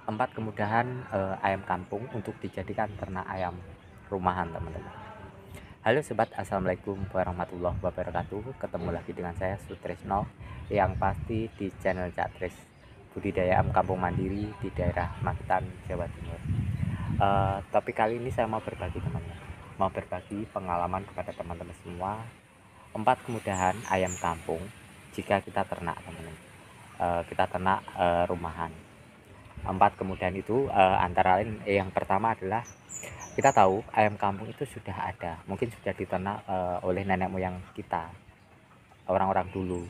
Empat kemudahan ayam kampung untuk dijadikan ternak ayam rumahan, teman-teman. Halo sobat, assalamualaikum warahmatullahi wabarakatuh. Ketemu lagi dengan saya Sutrisno, yang pasti di channel Caktres budidaya ayam kampung mandiri di daerah Magetan, Jawa Timur. Topik kali ini saya mau berbagi, teman-teman, mau berbagi pengalaman kepada teman-teman semua. Empat kemudahan ayam kampung jika kita ternak, teman-teman. Kita ternak rumahan. Empat kemudahan itu antara lain yang pertama adalah kita tahu ayam kampung itu sudah ada, mungkin sudah diternak oleh nenek moyang kita, orang-orang dulu,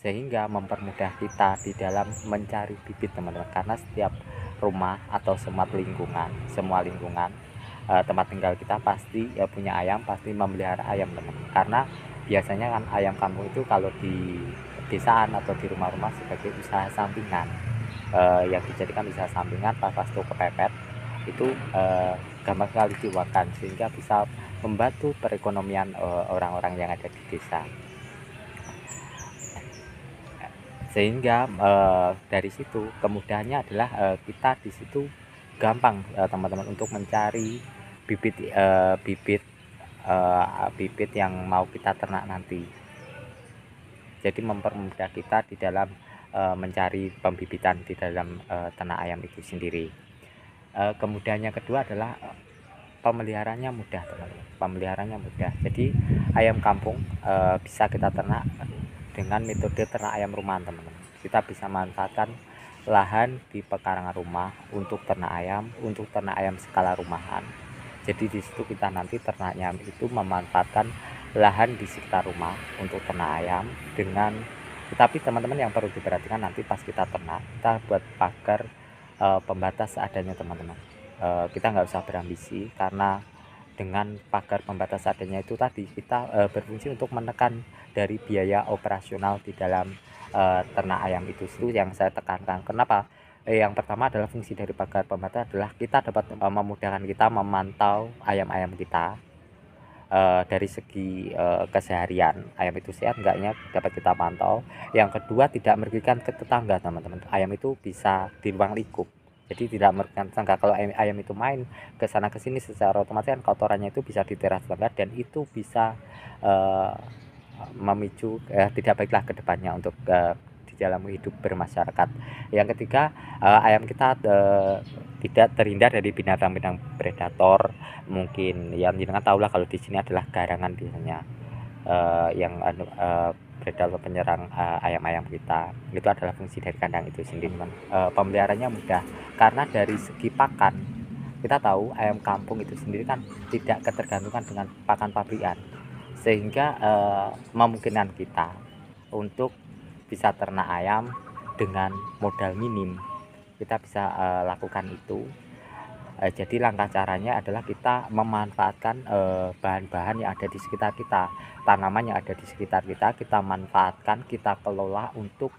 sehingga mempermudah kita di dalam mencari bibit, teman-teman. Karena setiap rumah atau semua lingkungan tempat tinggal kita pasti punya ayam, pasti memelihara ayam, teman-teman. Karena biasanya kan ayam kampung itu kalau di desaan atau di rumah-rumah sebagai usaha sampingan, yang dijadikan usaha sampingan pas waktu kepepet itu gampang sekali diwakan, sehingga bisa membantu perekonomian orang-orang yang ada di desa. Sehingga dari situ kemudahannya adalah kita di situ gampang, teman-teman, untuk mencari bibit yang mau kita ternak nanti. Jadi mempermudah kita di dalam mencari pembibitan di dalam ternak ayam itu sendiri. Kemudahan yang kedua adalah pemeliharaannya mudah, teman-teman. Pemeliharaannya mudah. Jadi ayam kampung bisa kita ternak dengan metode ternak ayam rumahan, teman-teman. Kita bisa manfaatkan lahan di pekarangan rumah untuk ternak ayam skala rumahan. Jadi di situ kita nanti ternaknya itu memanfaatkan lahan di sekitar rumah untuk ternak ayam dengan, tetapi teman-teman yang perlu diperhatikan nanti pas kita ternak, kita buat pagar pembatas seadanya, teman-teman. Kita nggak usah berambisi, karena dengan pagar pembatas adanya itu tadi kita berfungsi untuk menekan dari biaya operasional di dalam ternak ayam itu yang saya tekankan. Kenapa? Yang pertama adalah fungsi dari pagar pembatas adalah kita dapat memudahkan kita memantau ayam-ayam kita dari segi keseharian ayam itu sehat enggaknya dapat kita pantau. Yang kedua, tidak merugikan ke tetangga, teman-teman. Ayam itu bisa di ruang lingkup, jadi tidak merugikan tetangga. Kalau ayam itu main ke sana ke sini, secara otomatis kan kotorannya itu bisa di teras tetangga, dan itu bisa memicu tidak baiklah ke depannya untuk di dalam hidup bermasyarakat. Yang ketiga, ayam kita tidak terhindar dari binatang-binatang predator. Mungkin yang jenengan tahu lah, kalau di sini adalah garangan biasanya yang predator penyerang ayam-ayam kita. Itu adalah fungsi dari kandang itu sendiri, kan. Pemeliharaannya mudah karena dari segi pakan kita tahu ayam kampung itu sendiri kan tidak ketergantungan dengan pakan pabrikan, sehingga memungkinkan kita untuk bisa ternak ayam dengan modal minim. Kita bisa lakukan itu. Jadi langkah caranya adalah kita memanfaatkan bahan-bahan yang ada di sekitar kita, tanaman yang ada di sekitar kita manfaatkan, kita kelola untuk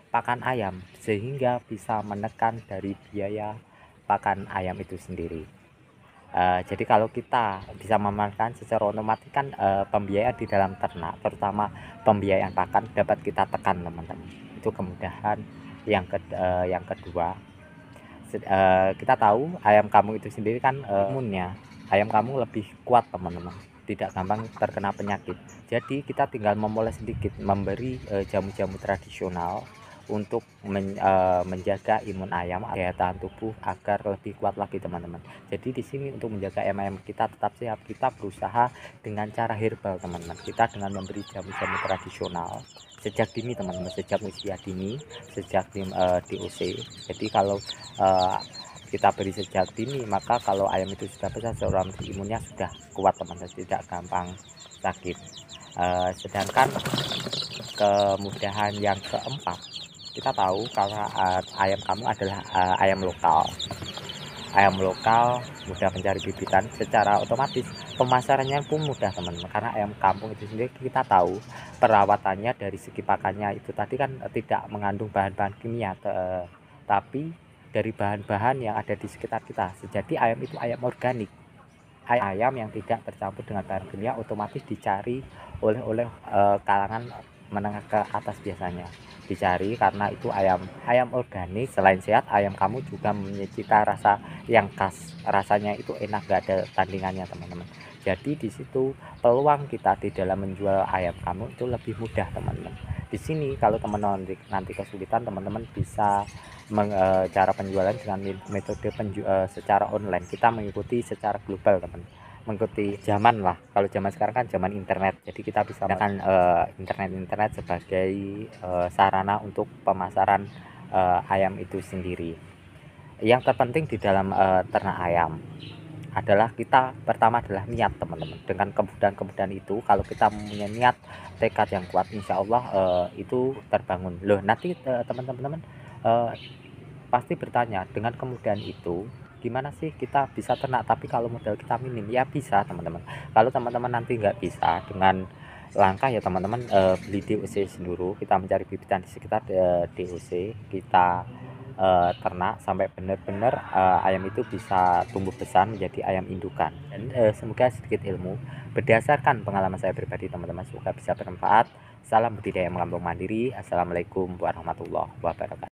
pakan ayam, sehingga bisa menekan dari biaya pakan ayam itu sendiri. Jadi kalau kita bisa memanfaatkan secara otomatis kan pembiayaan di dalam ternak, terutama pembiayaan pakan, dapat kita tekan, teman-teman. Itu kemudahan yang kedua. Kita tahu ayam kampung itu sendiri kan imunnya ayam kampung lebih kuat, teman-teman, tidak gampang terkena penyakit. Jadi kita tinggal memoles sedikit, memberi jamu-jamu tradisional untuk menjaga imun ayam, daya tahan tubuh agar lebih kuat lagi, teman-teman. Jadi di sini untuk menjaga ayam-ayam kita tetap sehat, kita berusaha dengan cara herbal, teman-teman. Kita dengan memberi jamu-jamu tradisional sejak dini, teman-teman, sejak usia dini, sejak di DOC. Jadi kalau kita beri sejak dini, maka kalau ayam itu sudah besar, seorang imunnya sudah kuat, teman-teman, tidak gampang sakit. Sedangkan kemudahan yang keempat, kita tahu karena ayam kamu adalah ayam lokal. Ayam lokal mudah mencari bibitan, secara otomatis pemasarannya pun mudah, teman-teman. Karena ayam kampung itu sendiri kita tahu perawatannya dari segi pakannya itu tadi kan tidak mengandung bahan-bahan kimia, tapi dari bahan-bahan yang ada di sekitar kita. Jadi ayam itu ayam organik, ayam yang tidak tercampur dengan bahan kimia, otomatis dicari oleh kalangan menengah ke atas biasanya dicari, karena itu ayam ayam organik. Selain sehat, ayam kamu juga memiliki cita rasa yang khas, rasanya itu enak, gak ada tandingannya teman-teman. Jadi di situ peluang kita di dalam menjual ayam kamu itu lebih mudah teman-teman. Di sini kalau teman-teman nanti kesulitan, teman-teman bisa cara penjualan dengan metode secara online. Kita mengikuti secara global teman, mengikuti zaman lah. Kalau zaman sekarang kan zaman internet, jadi kita bisa menggunakan internet sebagai sarana untuk pemasaran ayam itu sendiri. Yang terpenting di dalam ternak ayam adalah kita pertama adalah niat teman-teman. Dengan kemudahan-kemudahan itu, kalau kita punya niat, tekad yang kuat, insya Allah itu terbangun loh. Nanti teman-teman pasti bertanya, dengan kemudahan itu gimana sih kita bisa ternak tapi kalau modal kita minim? Ya bisa teman-teman. Kalau teman-teman nanti nggak bisa, dengan langkah ya teman-teman beli DOC dulu. Kita mencari bibitan di sekitar DOC, kita ternak sampai benar-benar ayam itu bisa tumbuh besar menjadi ayam indukan. Dan semoga sedikit ilmu berdasarkan pengalaman saya pribadi teman-teman, semoga bisa bermanfaat. Salam budidaya mengambang mandiri. Assalamualaikum warahmatullahi wabarakatuh.